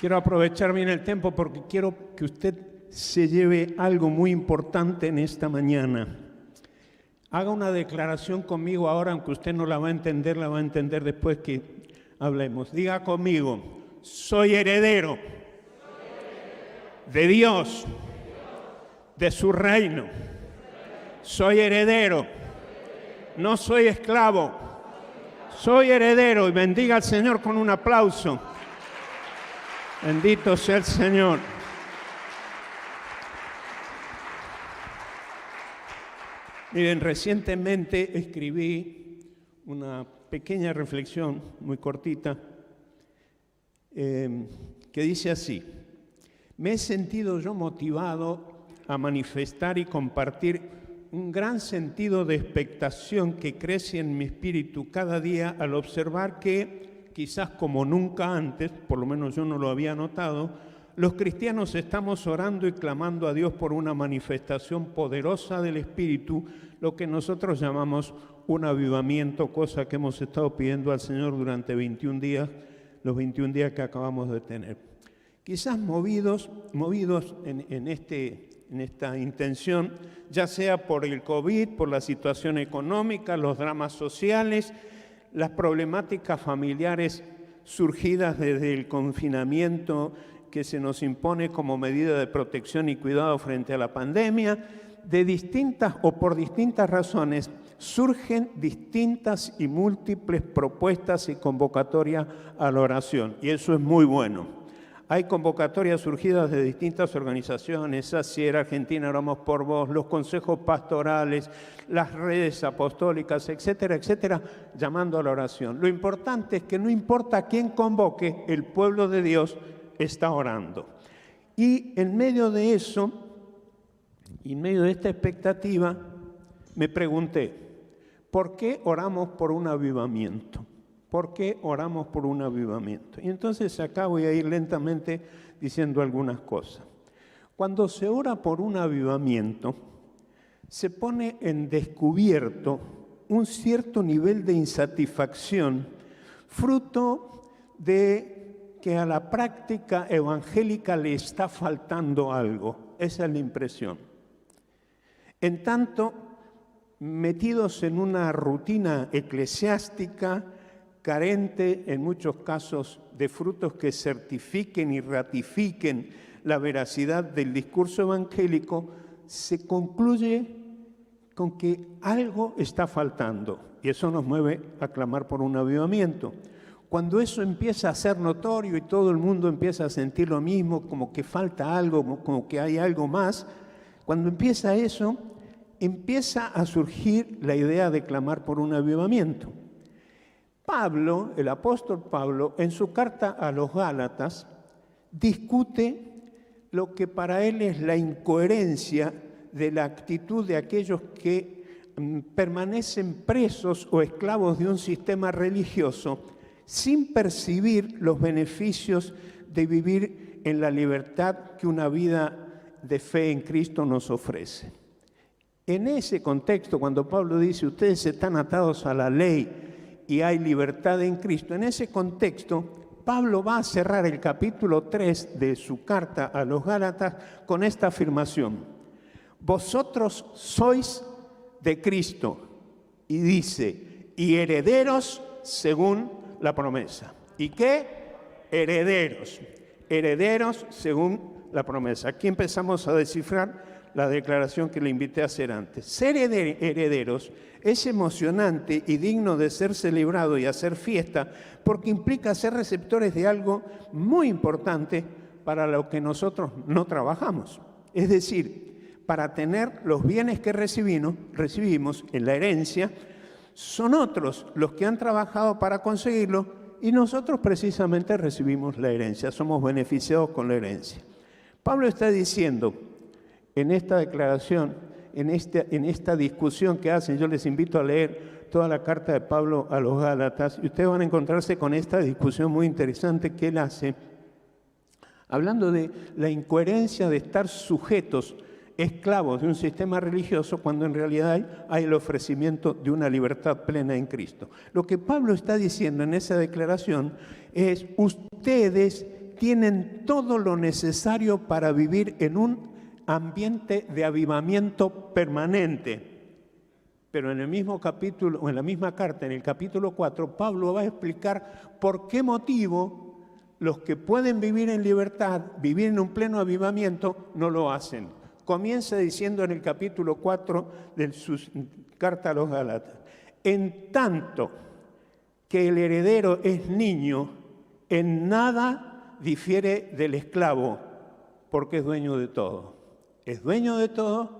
Quiero aprovechar bien el tiempo porque quiero que usted se lleve algo muy importante en esta mañana. Haga una declaración conmigo ahora, aunque usted no la va a entender después que hablemos. Diga conmigo, soy heredero de Dios, de su reino. Soy heredero, no soy esclavo, soy heredero. Y bendiga al Señor con un aplauso. Bendito sea el Señor. Miren, recientemente escribí una pequeña reflexión, muy cortita, que dice así: me he sentido yo motivado a manifestar y compartir un gran sentido de expectación que crece en mi espíritu cada día al observar que, quizás como nunca antes, por lo menos yo no lo había notado, los cristianos estamos orando y clamando a Dios por una manifestación poderosa del Espíritu, lo que nosotros llamamos un avivamiento, cosa que hemos estado pidiendo al Señor durante 21 días, los 21 días que acabamos de tener. Quizás movidos en esta intención, ya sea por el COVID, por la situación económica, los dramas sociales, las problemáticas familiares surgidas desde el confinamiento que se nos impone como medida de protección y cuidado frente a la pandemia, por distintas razones, surgen distintas y múltiples propuestas y convocatorias a la oración, y eso es muy bueno. Hay convocatorias surgidas de distintas organizaciones, ACIER, Argentina Oramos por Vos, los consejos pastorales, las redes apostólicas, etcétera, etcétera, llamando a la oración. Lo importante es que no importa quién convoque, el pueblo de Dios está orando. Y en medio de eso, en medio de esta expectativa, me pregunté, ¿por qué oramos por un avivamiento? ¿Por qué oramos por un avivamiento? Y entonces acá voy a ir lentamente diciendo algunas cosas. Cuando se ora por un avivamiento, se pone en descubierto un cierto nivel de insatisfacción, fruto de que a la práctica evangélica le está faltando algo. Esa es la impresión. En tanto, metidos en una rutina eclesiástica, carente en muchos casos de frutos que certifiquen y ratifiquen la veracidad del discurso evangélico, se concluye con que algo está faltando, y eso nos mueve a clamar por un avivamiento. Cuando eso empieza a ser notorio y todo el mundo empieza a sentir lo mismo, como que falta algo, como que hay algo más, cuando empieza eso, empieza a surgir la idea de clamar por un avivamiento. Pablo, el apóstol Pablo, en su carta a los Gálatas, discute lo que para él es la incoherencia de la actitud de aquellos que permanecen presos o esclavos de un sistema religioso sin percibir los beneficios de vivir en la libertad que una vida de fe en Cristo nos ofrece. En ese contexto, cuando Pablo dice, ustedes están atados a la ley y hay libertad en Cristo, en ese contexto, Pablo va a cerrar el capítulo 3 de su carta a los Gálatas con esta afirmación: vosotros sois de Cristo, y dice, y herederos según la promesa. ¿Y qué? Herederos. Herederos según la promesa. Aquí empezamos a descifrar la declaración que le invité a hacer antes. Ser herederos es emocionante y digno de ser celebrado y hacer fiesta porque implica ser receptores de algo muy importante para lo que nosotros no trabajamos. Es decir, para tener los bienes que recibimos en la herencia, son otros los que han trabajado para conseguirlo y nosotros precisamente recibimos la herencia, somos beneficiados con la herencia. Pablo está diciendo en esta declaración, en esta discusión que hacen, yo les invito a leer toda la carta de Pablo a los Gálatas y ustedes van a encontrarse con esta discusión muy interesante que él hace, hablando de la incoherencia de estar sujetos, esclavos de un sistema religioso, cuando en realidad hay el ofrecimiento de una libertad plena en Cristo. Lo que Pablo está diciendo en esa declaración es, ustedes tienen todo lo necesario para vivir en un ambiente de avivamiento permanente. Pero en el mismo capítulo, o en la misma carta, en el capítulo 4, Pablo va a explicar por qué motivo los que pueden vivir en libertad, vivir en un pleno avivamiento, no lo hacen. Comienza diciendo en el capítulo 4 de su carta a los Gálatas: en tanto que el heredero es niño, en nada difiere del esclavo, porque es dueño de todo. Es dueño de todo,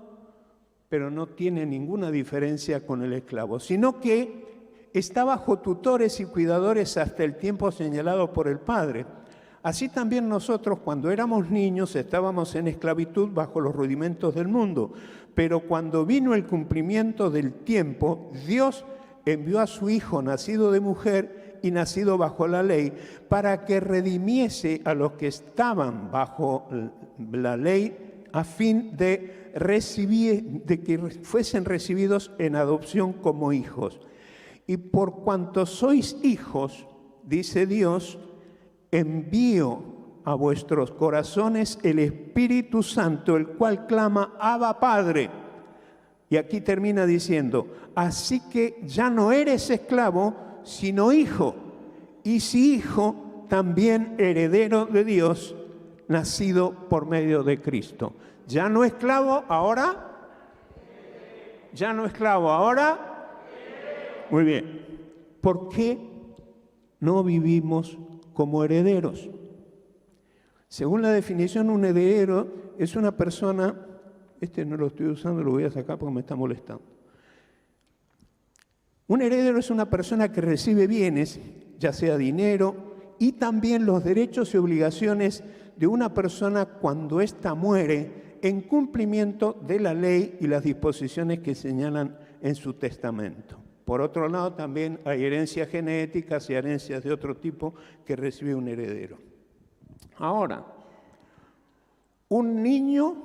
pero no tiene ninguna diferencia con el esclavo, sino que está bajo tutores y cuidadores hasta el tiempo señalado por el Padre. Así también nosotros, cuando éramos niños, estábamos en esclavitud bajo los rudimentos del mundo. Pero cuando vino el cumplimiento del tiempo, Dios envió a su Hijo, nacido de mujer y nacido bajo la ley, para que redimiese a los que estaban bajo la ley, a fin de que fuesen recibidos en adopción como hijos. Y por cuanto sois hijos, dice Dios, envío a vuestros corazones el Espíritu Santo, el cual clama: Abba, Padre. Y aquí termina diciendo: así que ya no eres esclavo, sino hijo. Y si hijo, también heredero de Dios, nacido por medio de Cristo. Ya no esclavo, ahora. Ya no esclavo, ahora. Muy bien. ¿Por qué no vivimos como herederos? Según la definición, un heredero es una persona, no lo estoy usando, lo voy a sacar porque me está molestando. Un heredero es una persona que recibe bienes, ya sea dinero, y también los derechos y obligaciones de una persona cuando ésta muere, en cumplimiento de la ley y las disposiciones que señalan en su testamento. Por otro lado, también hay herencias genéticas y herencias de otro tipo que recibe un heredero. Ahora, un niño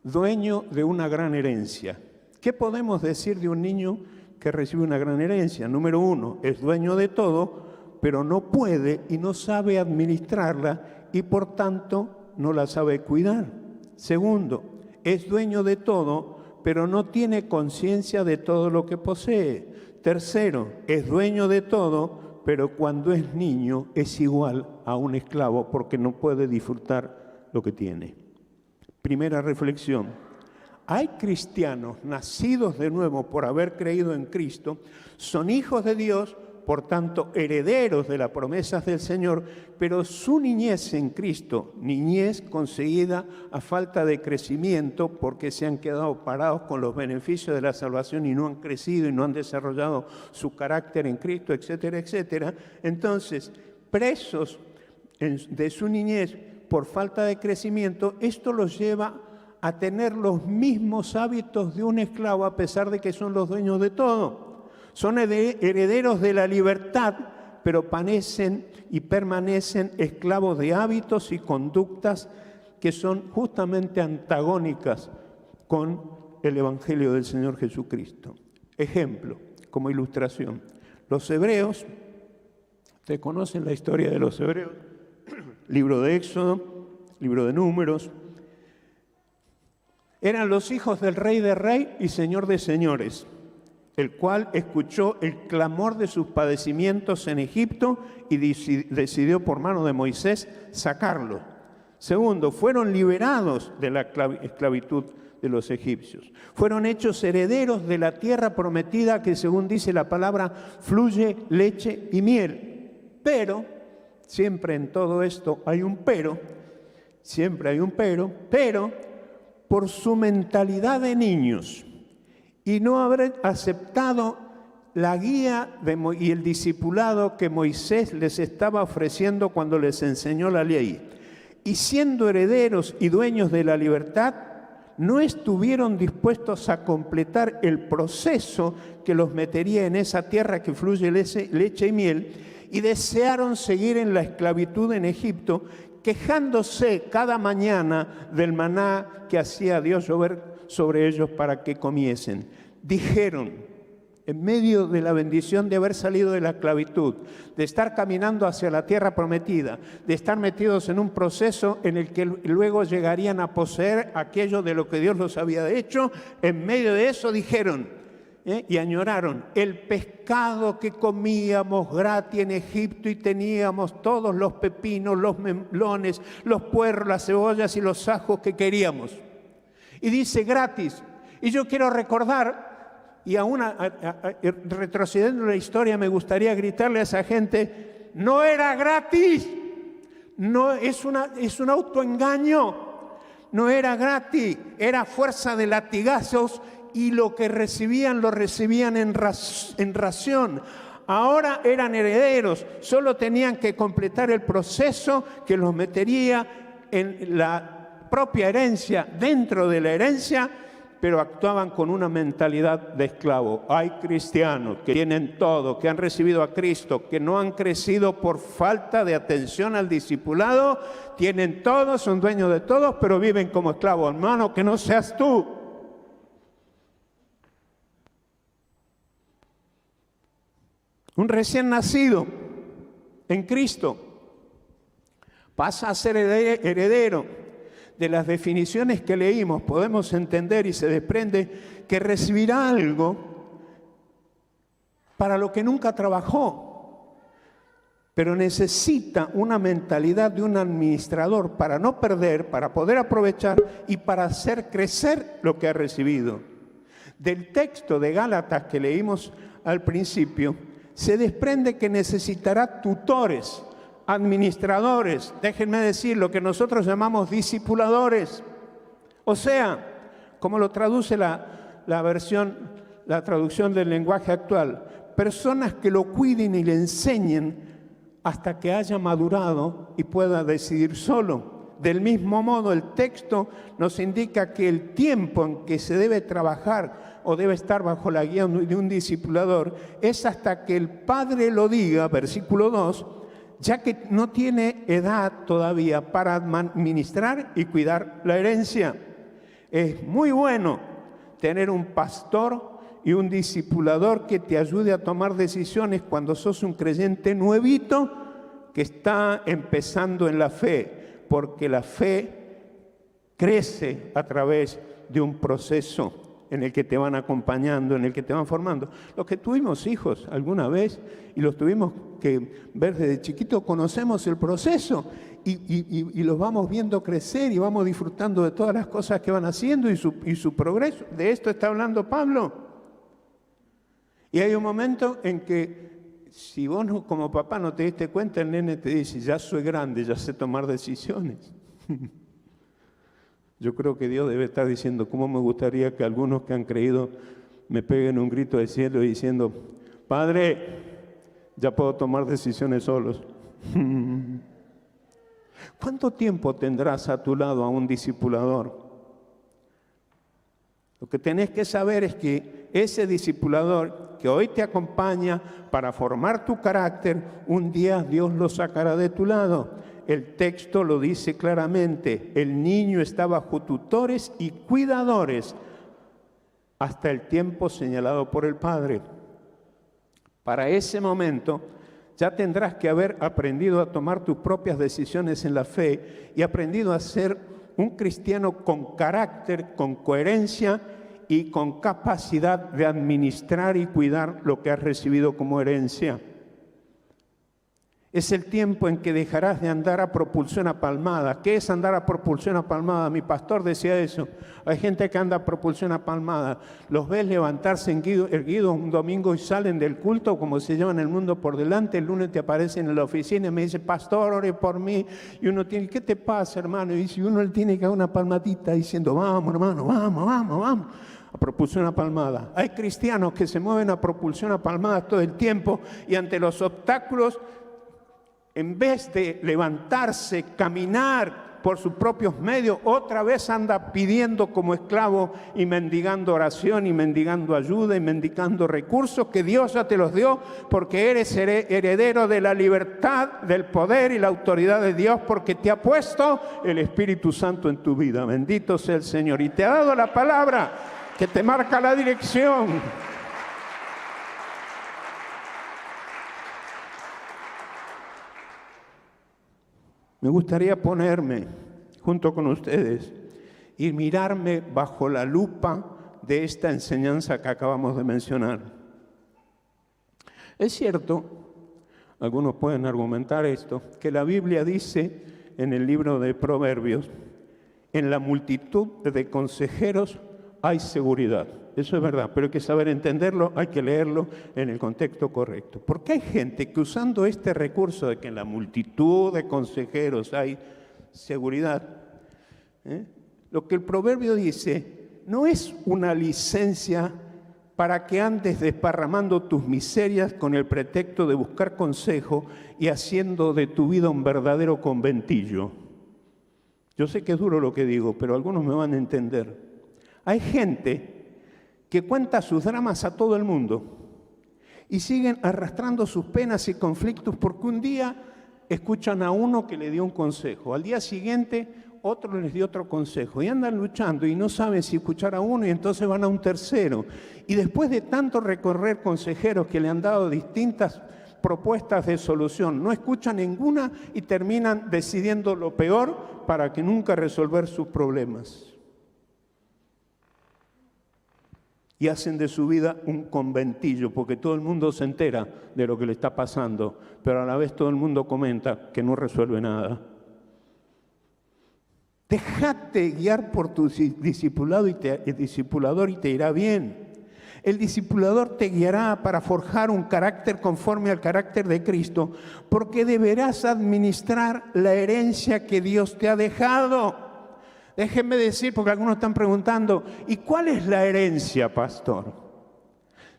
dueño de una gran herencia. ¿Qué podemos decir de un niño que recibe una gran herencia? Número uno, es dueño de todo, pero no puede y no sabe administrarla y por tanto no la sabe cuidar. Segundo, es dueño de todo, pero no tiene conciencia de todo lo que posee. Tercero, es dueño de todo, pero cuando es niño es igual a un esclavo porque no puede disfrutar lo que tiene. Primera reflexión. Hay cristianos nacidos de nuevo por haber creído en Cristo, son hijos de Dios, por tanto herederos de las promesas del Señor, pero su niñez en Cristo, niñez conseguida a falta de crecimiento porque se han quedado parados con los beneficios de la salvación y no han crecido y no han desarrollado su carácter en Cristo, etcétera, etcétera. Entonces, presos de su niñez por falta de crecimiento, esto los lleva a tener los mismos hábitos de un esclavo a pesar de que son los dueños de todo. Son herederos de la libertad, pero padecen y permanecen esclavos de hábitos y conductas que son justamente antagónicas con el Evangelio del Señor Jesucristo. Ejemplo, como ilustración, los hebreos, ustedes conocen la historia de los hebreos, libro de Éxodo, libro de Números, eran los hijos del rey de reyes y señor de señores, el cual escuchó el clamor de sus padecimientos en Egipto y decidió por mano de Moisés sacarlos. Segundo, fueron liberados de la esclavitud de los egipcios. Fueron hechos herederos de la tierra prometida que, según dice la palabra, fluye leche y miel. Pero, siempre en todo esto hay un pero, siempre hay un pero por su mentalidad de niños, y no haber aceptado la guía y el discipulado que Moisés les estaba ofreciendo cuando les enseñó la ley. Y siendo herederos y dueños de la libertad, no estuvieron dispuestos a completar el proceso que los metería en esa tierra que fluye leche y miel, y desearon seguir en la esclavitud en Egipto, quejándose cada mañana del maná que hacía Dios llover sobre ellos para que comiesen. Dijeron, en medio de la bendición de haber salido de la esclavitud, de estar caminando hacia la tierra prometida, de estar metidos en un proceso en el que luego llegarían a poseer aquello de lo que Dios los había hecho, en medio de eso dijeron y añoraron el pescado que comíamos gratis en Egipto y teníamos todos los pepinos, los melones, los puerros, las cebollas y los ajos que queríamos. Y dice gratis. Y yo quiero recordar, y aún retrocediendo la historia, me gustaría gritarle a esa gente, no era gratis, no, es un autoengaño, no era gratis, era fuerza de latigazos y lo que recibían lo recibían en ración. Ahora eran herederos, solo tenían que completar el proceso que los metería en la propia herencia, dentro de la herencia, pero actuaban con una mentalidad de esclavo. Hay cristianos que tienen todo, que han recibido a Cristo, que no han crecido por falta de atención al discipulado, tienen todo, son dueños de todo, pero viven como esclavos. Hermano, que no seas tú. Un recién nacido en Cristo pasa a ser heredero. De las definiciones que leímos podemos entender y se desprende que recibirá algo para lo que nunca trabajó, pero necesita una mentalidad de un administrador para no perder, para poder aprovechar y para hacer crecer lo que ha recibido. Del texto de Gálatas que leímos al principio, se desprende que necesitará tutores, administradores, déjenme decir, lo que nosotros llamamos discipuladores. O sea, como lo traduce la traducción del lenguaje actual, personas que lo cuiden y le enseñen hasta que haya madurado y pueda decidir solo. Del mismo modo, el texto nos indica que el tiempo en que se debe trabajar o debe estar bajo la guía de un discipulador es hasta que el padre lo diga, versículo 2, ya que no tiene edad todavía para administrar y cuidar la herencia. Es muy bueno tener un pastor y un discipulador que te ayude a tomar decisiones cuando sos un creyente nuevito que está empezando en la fe, porque la fe crece a través de un proceso en el que te van acompañando, en el que te van formando. Los que tuvimos hijos alguna vez y los tuvimos que ver desde chiquito, conocemos el proceso y los vamos viendo crecer y vamos disfrutando de todas las cosas que van haciendo y su progreso. De esto está hablando Pablo. Y hay un momento en que si vos como papá no te diste cuenta, el nene te dice, ya soy grande, ya sé tomar decisiones. Yo creo que Dios debe estar diciendo, ¿cómo me gustaría que algunos que han creído me peguen un grito del cielo y diciendo, Padre, ya puedo tomar decisiones solos? ¿Cuánto tiempo tendrás a tu lado a un discipulador? Lo que tenés que saber es que ese discipulador que hoy te acompaña para formar tu carácter, un día Dios lo sacará de tu lado. El texto lo dice claramente, el niño está bajo tutores y cuidadores hasta el tiempo señalado por el padre. Para ese momento ya tendrás que haber aprendido a tomar tus propias decisiones en la fe y aprendido a ser un cristiano con carácter, con coherencia y con capacidad de administrar y cuidar lo que has recibido como herencia. Es el tiempo en que dejarás de andar a propulsión apalmada. ¿Qué es andar a propulsión apalmada? Mi pastor decía eso. Hay gente que anda a propulsión apalmada. Los ves levantarse erguidos un domingo y salen del culto como se llevan el mundo por delante. El lunes te aparecen en la oficina y me dice, pastor, ore por mí. Y uno tiene, ¿qué te pasa, hermano? Y dice, uno le tiene que dar una palmadita diciendo, vamos, hermano, vamos. A propulsión apalmada. Hay cristianos que se mueven a propulsión apalmada todo el tiempo y ante los obstáculos, en vez de levantarse, caminar por sus propios medios, otra vez anda pidiendo como esclavo y mendigando oración y mendigando ayuda y mendigando recursos que Dios ya te los dio porque eres heredero de la libertad, del poder y la autoridad de Dios porque te ha puesto el Espíritu Santo en tu vida. Bendito sea el Señor. Y te ha dado la palabra que te marca la dirección. Me gustaría ponerme junto con ustedes y mirarme bajo la lupa de esta enseñanza que acabamos de mencionar. Es cierto, algunos pueden argumentar esto, que la Biblia dice en el libro de Proverbios, en la multitud de consejeros hay seguridad. Eso es verdad, pero hay que saber entenderlo, hay que leerlo en el contexto correcto. Porque hay gente que usando este recurso de que en la multitud de consejeros hay seguridad, lo que el proverbio dice no es una licencia para que andes desparramando tus miserias con el pretexto de buscar consejo y haciendo de tu vida un verdadero conventillo. Yo sé que es duro lo que digo, pero algunos me van a entender. Hay gente que cuenta sus dramas a todo el mundo y siguen arrastrando sus penas y conflictos porque un día escuchan a uno que le dio un consejo, al día siguiente otro les dio otro consejo y andan luchando y no saben si escuchar a uno y entonces van a un tercero. Y después de tanto recorrer consejeros que le han dado distintas propuestas de solución, no escuchan ninguna y terminan decidiendo lo peor para que nunca resolver sus problemas. Y hacen de su vida un conventillo, porque todo el mundo se entera de lo que le está pasando, pero a la vez todo el mundo comenta que no resuelve nada. Déjate guiar por tu discipulador y te irá bien. El discipulador te guiará para forjar un carácter conforme al carácter de Cristo, porque deberás administrar la herencia que Dios te ha dejado. Déjenme decir, porque algunos están preguntando, ¿y cuál es la herencia, pastor?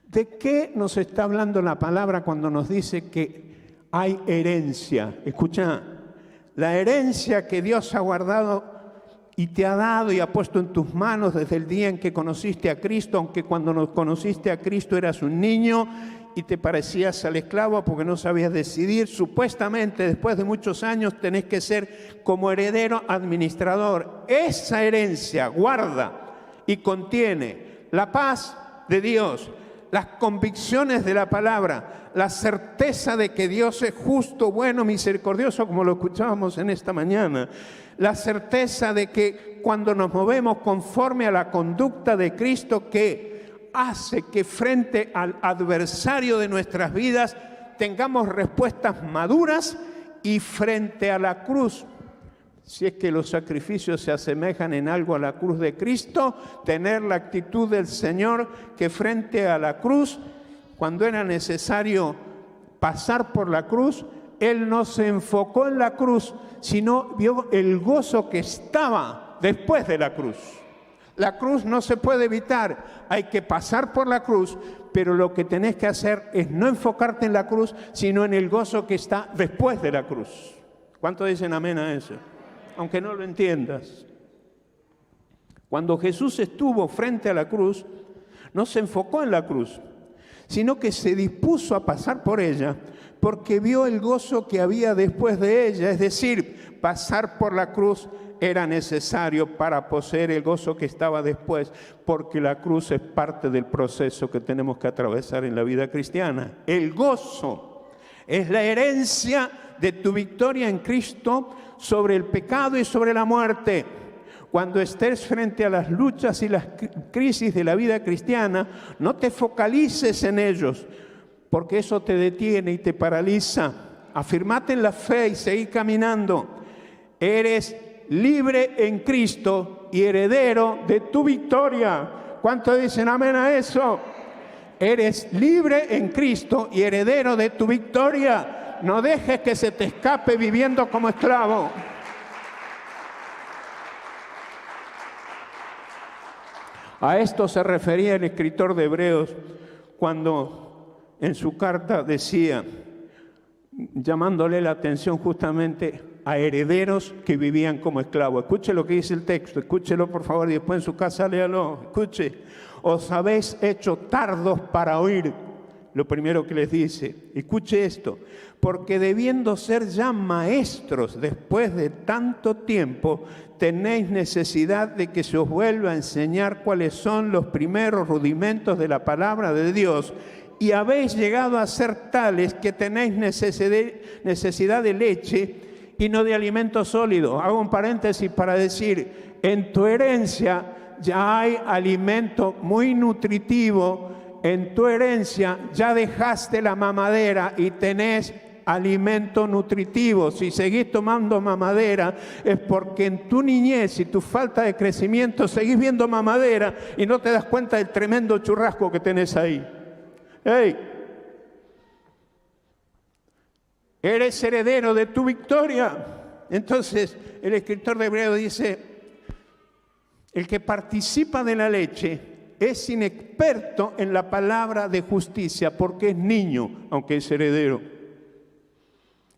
¿De qué nos está hablando la palabra cuando nos dice que hay herencia? Escucha, la herencia que Dios ha guardado y te ha dado y ha puesto en tus manos desde el día en que conociste a Cristo, aunque cuando nos conociste a Cristo eras un niño y te parecías al esclavo porque no sabías decidir. Supuestamente, después de muchos años, tenés que ser como heredero administrador. Esa herencia guarda y contiene la paz de Dios, las convicciones de la palabra, la certeza de que Dios es justo, bueno, misericordioso, como lo escuchábamos en esta mañana, la certeza de que cuando nos movemos conforme a la conducta de Cristo, que hace que frente al adversario de nuestras vidas tengamos respuestas maduras, y frente a la cruz, si es que los sacrificios se asemejan en algo a la cruz de Cristo, tener la actitud del Señor, que frente a la cruz, cuando era necesario pasar por la cruz, Él no se enfocó en la cruz, sino vio el gozo que estaba después de la cruz. La cruz no se puede evitar, hay que pasar por la cruz, pero lo que tenés que hacer es no enfocarte en la cruz, sino en el gozo que está después de la cruz. ¿Cuántos dicen amén a eso? Aunque no lo entiendas. Cuando Jesús estuvo frente a la cruz, no se enfocó en la cruz, sino que se dispuso a pasar por ella, porque vio el gozo que había después de ella. Es decir, pasar por la cruz era necesario para poseer el gozo que estaba después, porque la cruz es parte del proceso que tenemos que atravesar en la vida cristiana. El gozo es la herencia de tu victoria en Cristo sobre el pecado y sobre la muerte. Cuando estés frente a las luchas y las crisis de la vida cristiana, no te focalices en ellos, porque eso te detiene y te paraliza. Afirmate en la fe y seguí caminando. Eres libre en Cristo y heredero de tu victoria. ¿Cuántos dicen amén a eso? Eres libre en Cristo y heredero de tu victoria. No dejes que se te escape viviendo como esclavo. A esto se refería el escritor de Hebreos cuando en su carta decía, llamándole la atención justamente a herederos que vivían como esclavos. Escuche lo que dice el texto, escúchelo por favor y después en su casa léalo. Escuche, os habéis hecho tardos para oír. Lo primero que les dice, escuche esto, porque debiendo ser ya maestros después de tanto tiempo, tenéis necesidad de que se os vuelva a enseñar cuáles son los primeros rudimentos de la palabra de Dios, y habéis llegado a ser tales que tenéis necesidad de leche y no de alimento sólido. Hago un paréntesis para decir, en tu herencia ya hay alimento muy nutritivo, en tu herencia ya dejaste la mamadera y tenés alimento nutritivo. Si seguís tomando mamadera es porque en tu niñez y tu falta de crecimiento seguís viendo mamadera y no te das cuenta del tremendo churrasco que tenés ahí. ¡Hey! Eres heredero de tu victoria. Entonces, el escritor de Hebreos dice, el que participa de la leche es inexperto en la palabra de justicia porque es niño, aunque es heredero.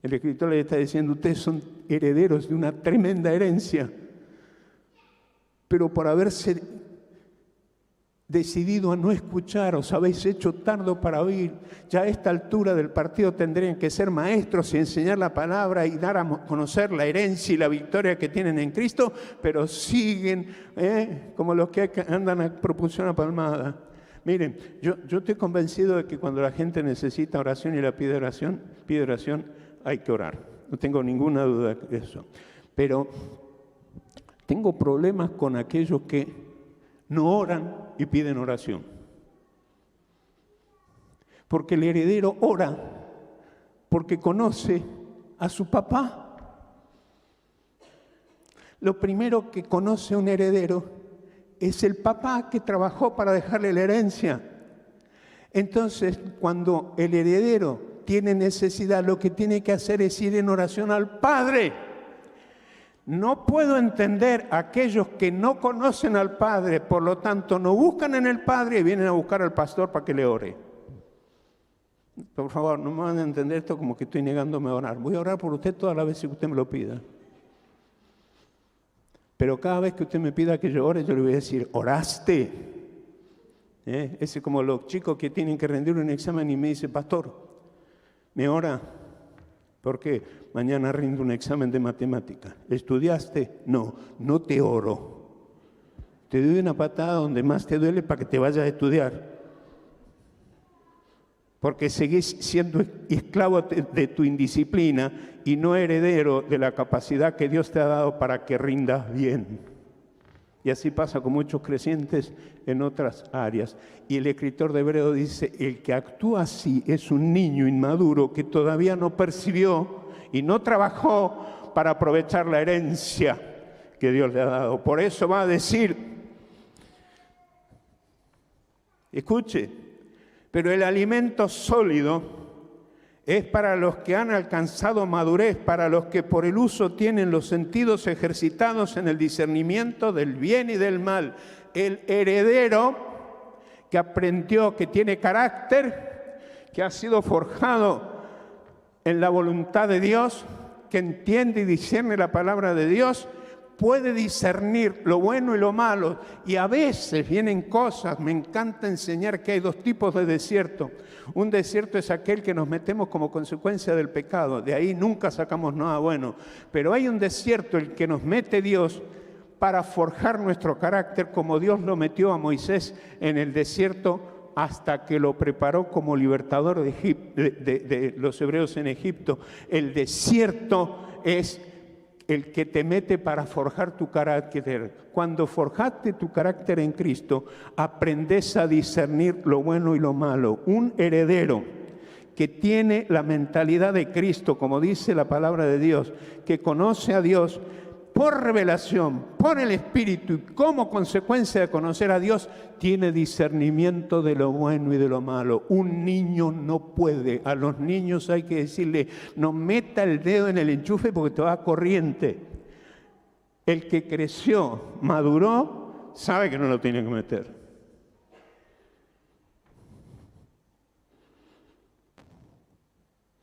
El escritor le está diciendo, ustedes son herederos de una tremenda herencia, pero por haberse decidido a no escuchar, os habéis hecho tardo para oír. Ya a esta altura del partido tendrían que ser maestros y enseñar la palabra y dar a conocer la herencia y la victoria que tienen en Cristo, pero siguen como los que andan a propulsión apalmada. Miren, yo estoy convencido de que cuando la gente necesita oración y la pide oración, hay que orar. No tengo ninguna duda de eso. Pero tengo problemas con aquellos que no oran y piden oración. Porque el heredero ora porque conoce a su papá. Lo primero que conoce un heredero es el papá que trabajó para dejarle la herencia. Entonces, cuando el heredero tiene necesidad, lo que tiene que hacer es ir en oración al Padre. No puedo entender a aquellos que no conocen al Padre, por lo tanto no buscan en el Padre y vienen a buscar al pastor para que le ore. Por favor, no me van a entender esto como que estoy negándome a orar. Voy a orar por usted todas las veces que usted me lo pida. Pero cada vez que usted me pida que yo ore, yo le voy a decir, ¿oraste? Es como los chicos que tienen que rendir un examen y me dicen, pastor, ¿me ora? ¿Por qué? Mañana rindo un examen de matemática. ¿Estudiaste? No, no te oro. Te doy una patada donde más te duele para que te vayas a estudiar. Porque seguís siendo esclavo de tu indisciplina y no heredero de la capacidad que Dios te ha dado para que rindas bien. Y así pasa con muchos creyentes en otras áreas. Y el escritor de Hebreos dice, el que actúa así es un niño inmaduro que todavía no percibió y no trabajó para aprovechar la herencia que Dios le ha dado. Por eso va a decir, escuche, pero el alimento sólido es para los que han alcanzado madurez, para los que por el uso tienen los sentidos ejercitados en el discernimiento del bien y del mal. El heredero que aprendió, que tiene carácter, que ha sido forjado en la voluntad de Dios, que entiende y discierne la palabra de Dios, puede discernir lo bueno y lo malo. Y a veces vienen cosas, me encanta enseñar que hay dos tipos de desierto. Un desierto es aquel que nos metemos como consecuencia del pecado, de ahí nunca sacamos nada bueno. Pero hay un desierto, el que nos mete Dios para forjar nuestro carácter, como Dios lo metió a Moisés en el desierto hasta que lo preparó como libertador de los hebreos en Egipto. El desierto es el que te mete para forjar tu carácter. Cuando forjaste tu carácter en Cristo, aprendes a discernir lo bueno y lo malo. Un heredero que tiene la mentalidad de Cristo, como dice la palabra de Dios, que conoce a Dios por revelación, por el Espíritu, y como consecuencia de conocer a Dios, tiene discernimiento de lo bueno y de lo malo. Un niño no puede. A los niños hay que decirle, no meta el dedo en el enchufe porque te va a corriente. El que creció, maduró, sabe que no lo tiene que meter.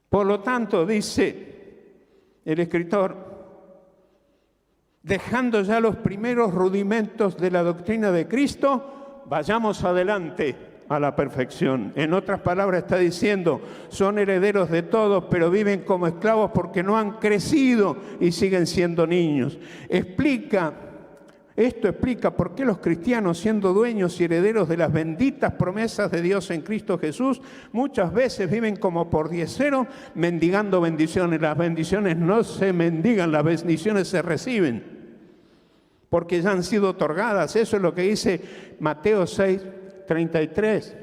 Por lo tanto, dice el escritor, dejando ya los primeros rudimentos de la doctrina de Cristo, vayamos adelante a la perfección. En otras palabras está diciendo, son herederos de todos, pero viven como esclavos porque no han crecido y siguen siendo niños. Explica Esto explica por qué los cristianos, siendo dueños y herederos de las benditas promesas de Dios en Cristo Jesús, muchas veces viven como por diezero, mendigando bendiciones. Las bendiciones no se mendigan, las bendiciones se reciben, porque ya han sido otorgadas. Eso es lo que dice Mateo 6:33.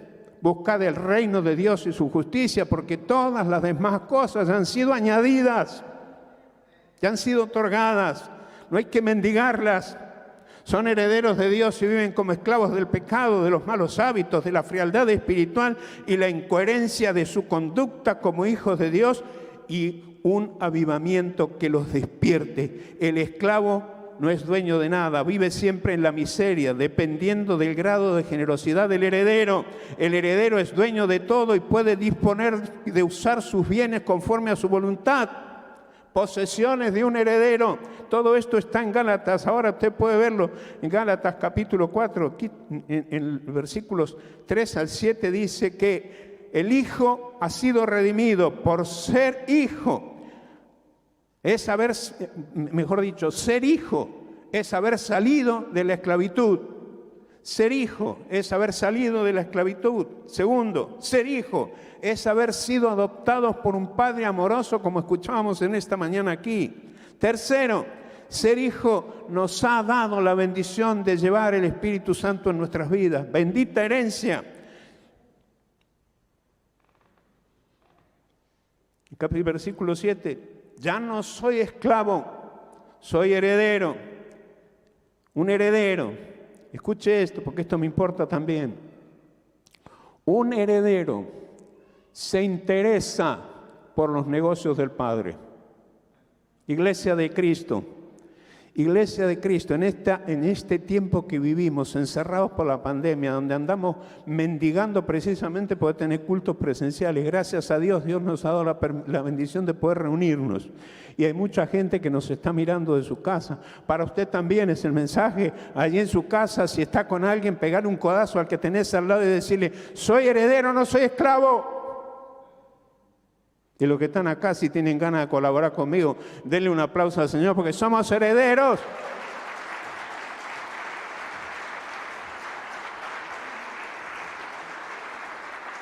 Buscad el reino de Dios y su justicia, porque todas las demás cosas han sido añadidas, ya han sido otorgadas. No hay que mendigarlas. Son herederos de Dios y viven como esclavos del pecado, de los malos hábitos, de la frialdad espiritual y la incoherencia de su conducta como hijos de Dios, y un avivamiento que los despierte. El esclavo no es dueño de nada, vive siempre en la miseria, dependiendo del grado de generosidad del heredero. El heredero es dueño de todo y puede disponer de usar sus bienes conforme a su voluntad. Posesiones de un heredero. Todo esto está en Gálatas. Ahora usted puede verlo en Gálatas capítulo 4, aquí, en versículos 3 al 7 dice que el hijo ha sido redimido. Por ser hijo es haber, mejor dicho, ser hijo es haber salido de la esclavitud. Ser hijo es haber salido de la esclavitud. Segundo, ser hijo es haber sido adoptados por un Padre amoroso, como escuchábamos en esta mañana aquí. Tercero, ser hijo nos ha dado la bendición de llevar el Espíritu Santo en nuestras vidas. Bendita herencia. Versículo 7. Ya no soy esclavo, soy heredero. Un heredero. Escuche esto, porque esto me importa también. Un heredero se interesa por los negocios del Padre. Iglesia de Cristo, en este tiempo que vivimos, encerrados por la pandemia, donde andamos mendigando precisamente poder tener cultos presenciales, gracias a Dios, Dios nos ha dado la bendición de poder reunirnos. Y hay mucha gente que nos está mirando de su casa. Para usted también es el mensaje, allí en su casa, si está con alguien, pegar un codazo al que tenés al lado y decirle: soy heredero, no soy esclavo. Y los que están acá, si tienen ganas de colaborar conmigo, denle un aplauso al Señor, porque somos herederos.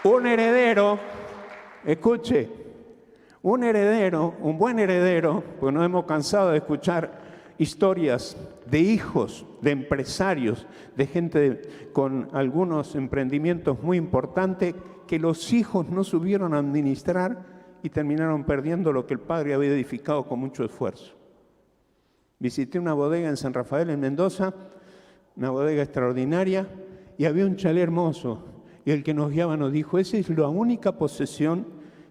Un heredero, escuche, un heredero, un buen heredero, pues nos hemos cansado de escuchar historias de hijos, de empresarios, de gente con algunos emprendimientos muy importantes que los hijos no supieron administrar y terminaron perdiendo lo que el padre había edificado con mucho esfuerzo. Visité una bodega en San Rafael, en Mendoza, una bodega extraordinaria, y había un chalet hermoso. Y el que nos guiaba nos dijo: esa es la única posesión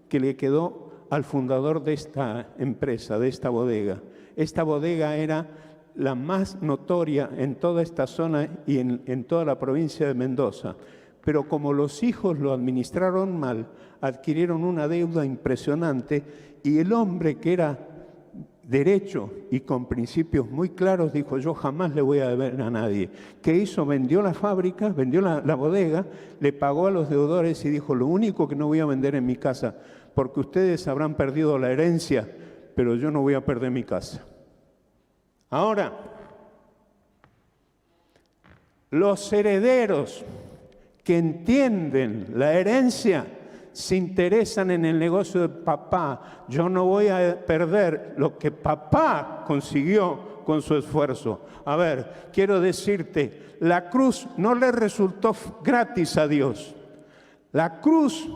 que le quedó al fundador de esta empresa, de esta bodega. Esta bodega era la más notoria en toda esta zona y en toda la provincia de Mendoza. Pero como los hijos lo administraron mal, adquirieron una deuda impresionante, y el hombre, que era derecho y con principios muy claros, dijo: yo jamás le voy a deber a nadie. ¿Qué hizo? Vendió la fábrica, vendió la bodega, le pagó a los deudores y dijo: lo único que no voy a vender en mi casa, porque ustedes habrán perdido la herencia, pero yo no voy a perder mi casa. Ahora, los herederos que entienden la herencia se interesan en el negocio de papá. Yo no voy a perder lo que papá consiguió con su esfuerzo. A ver, quiero decirte, la cruz no le resultó gratis a Dios. La cruz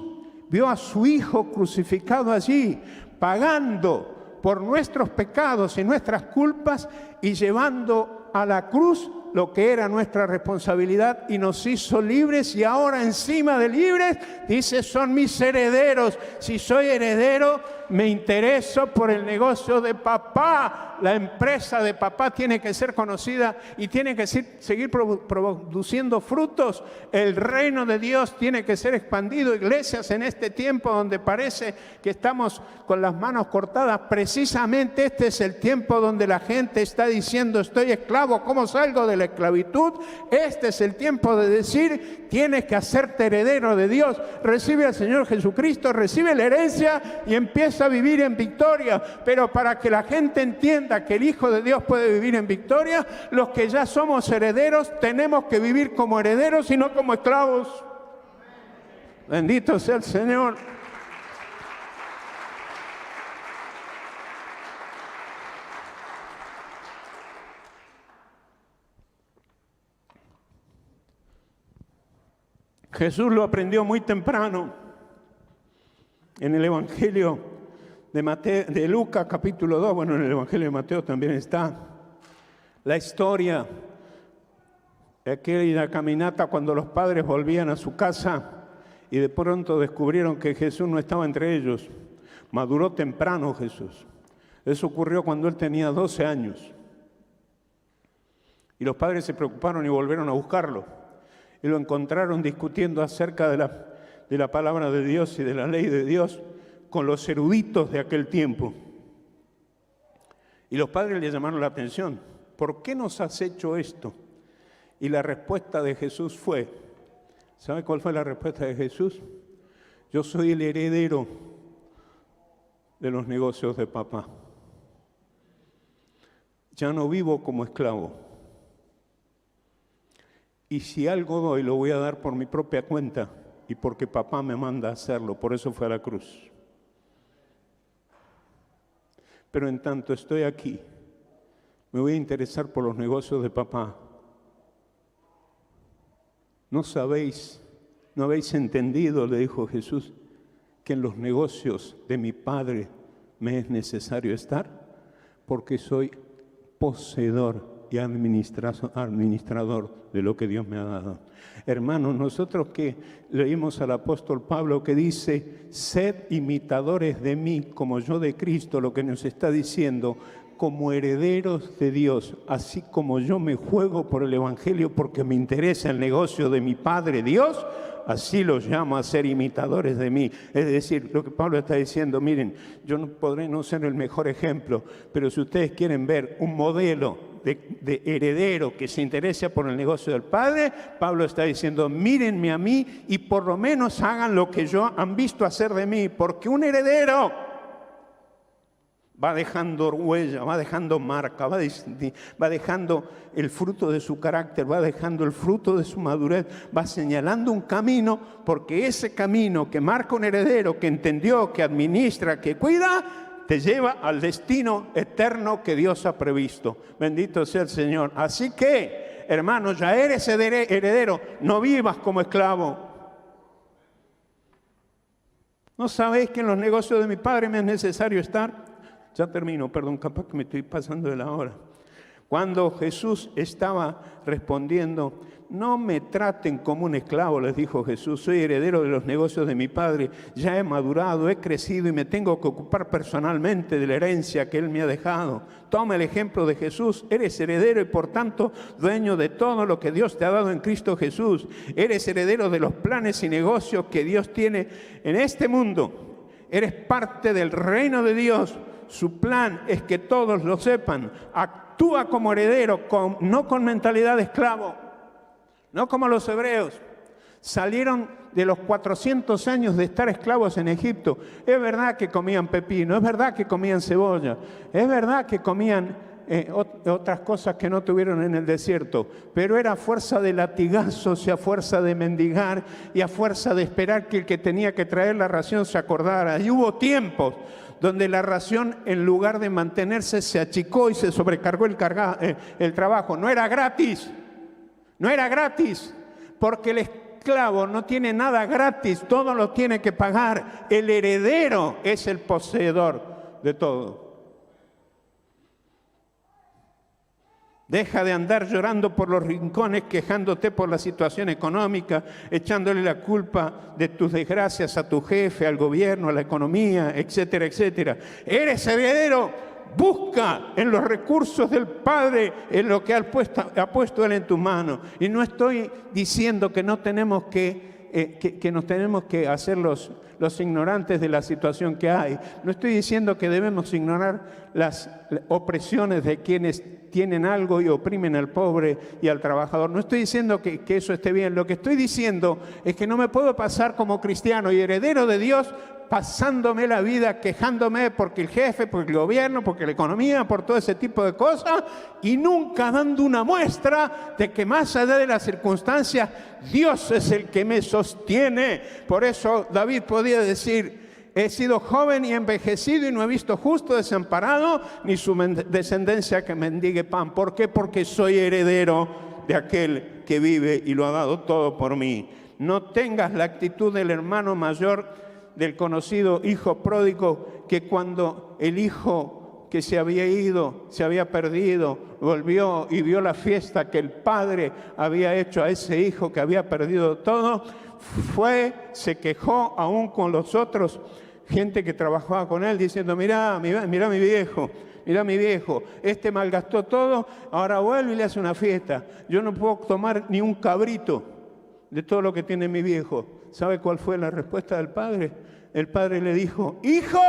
vio a su Hijo crucificado allí, pagando por nuestros pecados y nuestras culpas y llevando a la cruz lo que era nuestra responsabilidad, y nos hizo libres. Y ahora, encima de libres, dice: son mis herederos. Si soy heredero, me intereso por el negocio de papá. La empresa de papá tiene que ser conocida y tiene que seguir produciendo frutos. El reino de Dios tiene que ser expandido. Iglesias, en este tiempo donde parece que estamos con las manos cortadas, precisamente este es el tiempo donde la gente está diciendo: estoy esclavo, ¿cómo salgo de la esclavitud? Este es el tiempo de decir: tienes que hacerte heredero de Dios. Recibe al Señor Jesucristo, recibe la herencia y empieza empieza a vivir en victoria. Pero para que la gente entienda que el Hijo de Dios puede vivir en victoria, los que ya somos herederos tenemos que vivir como herederos y no como esclavos. Bendito sea el Señor. Jesús lo aprendió muy temprano en el Evangelio de Lucas capítulo 2, bueno, en el Evangelio de Mateo también está la historia de aquella caminata cuando los padres volvían a su casa y de pronto descubrieron que Jesús no estaba entre ellos. Maduró temprano Jesús. Eso ocurrió cuando él tenía 12 años. Y los padres se preocuparon y volvieron a buscarlo. Y lo encontraron discutiendo acerca de la palabra de Dios y de la ley de Dios con los eruditos de aquel tiempo. Y los padres le llamaron la atención. ¿Por qué nos has hecho esto? Y la respuesta de Jesús fue, ¿sabe cuál fue la respuesta de Jesús? Yo soy el heredero de los negocios de papá. Ya no vivo como esclavo. Y si algo doy, lo voy a dar por mi propia cuenta y porque papá me manda a hacerlo. Por eso fue a la cruz. Pero en tanto estoy aquí, me voy a interesar por los negocios de papá. ¿No habéis entendido, le dijo Jesús, que en los negocios de mi Padre me es necesario estar? Porque soy poseedor y administrador de lo que Dios me ha dado. Hermanos, nosotros que leímos al apóstol Pablo que dice, sed imitadores de mí como yo de Cristo, lo que nos está diciendo, como herederos de Dios, así como yo me juego por el Evangelio porque me interesa el negocio de mi Padre Dios, así los llamo a ser imitadores de mí. Es decir, lo que Pablo está diciendo, miren, yo no podré no ser el mejor ejemplo, pero si ustedes quieren ver un modelo de heredero que se interesa por el negocio del Padre, Pablo está diciendo, mírenme a mí y por lo menos hagan lo que yo han visto hacer de mí, porque un heredero va dejando huella, va dejando marca, va dejando el fruto de su carácter, va dejando el fruto de su madurez, va señalando un camino, porque ese camino que marca un heredero, que entendió, que administra, que cuida, te lleva al destino eterno que Dios ha previsto. Bendito sea el Señor. Así que, hermano, ya eres heredero, no vivas como esclavo. ¿No sabéis que en los negocios de mi Padre me es necesario estar? Ya termino, perdón, capaz que me estoy pasando de la hora. Cuando Jesús estaba respondiendo, no me traten como un esclavo, les dijo Jesús, soy heredero de los negocios de mi Padre, ya he madurado, he crecido y me tengo que ocupar personalmente de la herencia que Él me ha dejado. Toma el ejemplo de Jesús, eres heredero y por tanto dueño de todo lo que Dios te ha dado en Cristo Jesús. Eres heredero de los planes y negocios que Dios tiene en este mundo. Eres parte del reino de Dios. Su plan es que todos lo sepan. Actúa como heredero, no con mentalidad de esclavo, no como los hebreos. Salieron de los 400 años de estar esclavos en Egipto. Es verdad que comían pepino, es verdad que comían cebolla, es verdad que comían otras cosas que no tuvieron en el desierto, pero era a fuerza de latigazos y a fuerza de mendigar y a fuerza de esperar que el que tenía que traer la ración se acordara. Y hubo tiempos donde la ración, en lugar de mantenerse, se achicó y se sobrecargó el trabajo. No era gratis, porque el esclavo no tiene nada gratis, todo lo tiene que pagar. El heredero es el poseedor de todo. Deja de andar llorando por los rincones, quejándote por la situación económica, echándole la culpa de tus desgracias a tu jefe, al gobierno, a la economía, etcétera, etcétera. Eres heredero, busca en los recursos del Padre, en lo que ha puesto Él en tu mano. Y no estoy diciendo que no tenemos que nos tenemos que hacer los ignorantes de la situación que hay. No estoy diciendo que debemos ignorar las opresiones de quienes tienen algo y oprimen al pobre y al trabajador. No estoy diciendo que eso esté bien. Lo que estoy diciendo es que no me puedo pasar como cristiano y heredero de Dios pasándome la vida quejándome porque el jefe, porque el gobierno, porque la economía, por todo ese tipo de cosas, y nunca dando una muestra de que más allá de las circunstancias, Dios es el que me sostiene. Por eso David podía decir: he sido joven y envejecido y no he visto justo desamparado, ni su descendencia que mendigue pan. ¿Por qué? Porque soy heredero de aquel que vive y lo ha dado todo por mí. No tengas la actitud del hermano mayor, del conocido hijo pródigo, que cuando el hijo que se había ido, se había perdido, volvió y vio la fiesta que el padre había hecho a ese hijo que había perdido todo, se quejó aún con los otros, gente que trabajaba con él, diciendo: mirá mi viejo, este malgastó todo, ahora vuelve y le hace una fiesta. Yo no puedo tomar ni un cabrito de todo lo que tiene mi viejo. ¿Sabe cuál fue la respuesta del padre? El padre le dijo: hijo,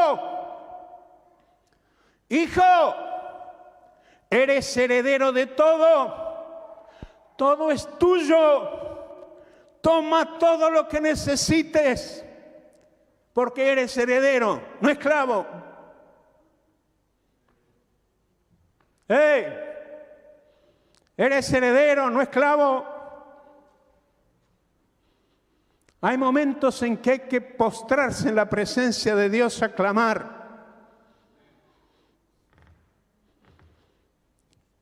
eres heredero de todo, todo es tuyo, toma todo lo que necesites, porque eres heredero, no esclavo. ¡Hey! Eres heredero, no esclavo. Hay momentos en que hay que postrarse en la presencia de Dios a clamar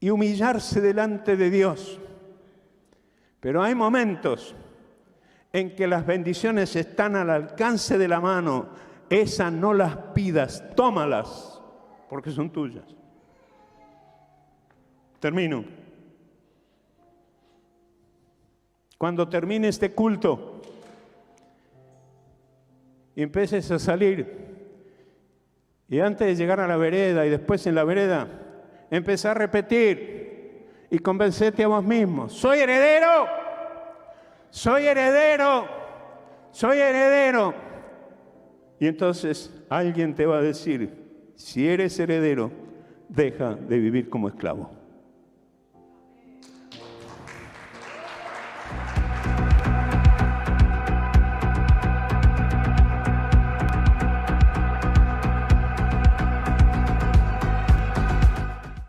y humillarse delante de Dios. Pero hay momentos en que las bendiciones están al alcance de la mano. Esas no las pidas, tómalas, porque son tuyas. Termino. Cuando termine este culto y empieces a salir, y antes de llegar a la vereda y después en la vereda, empezá a repetir y convencete a vos mismo: soy heredero, soy heredero, soy heredero. Y entonces alguien te va a decir: si eres heredero, deja de vivir como esclavo.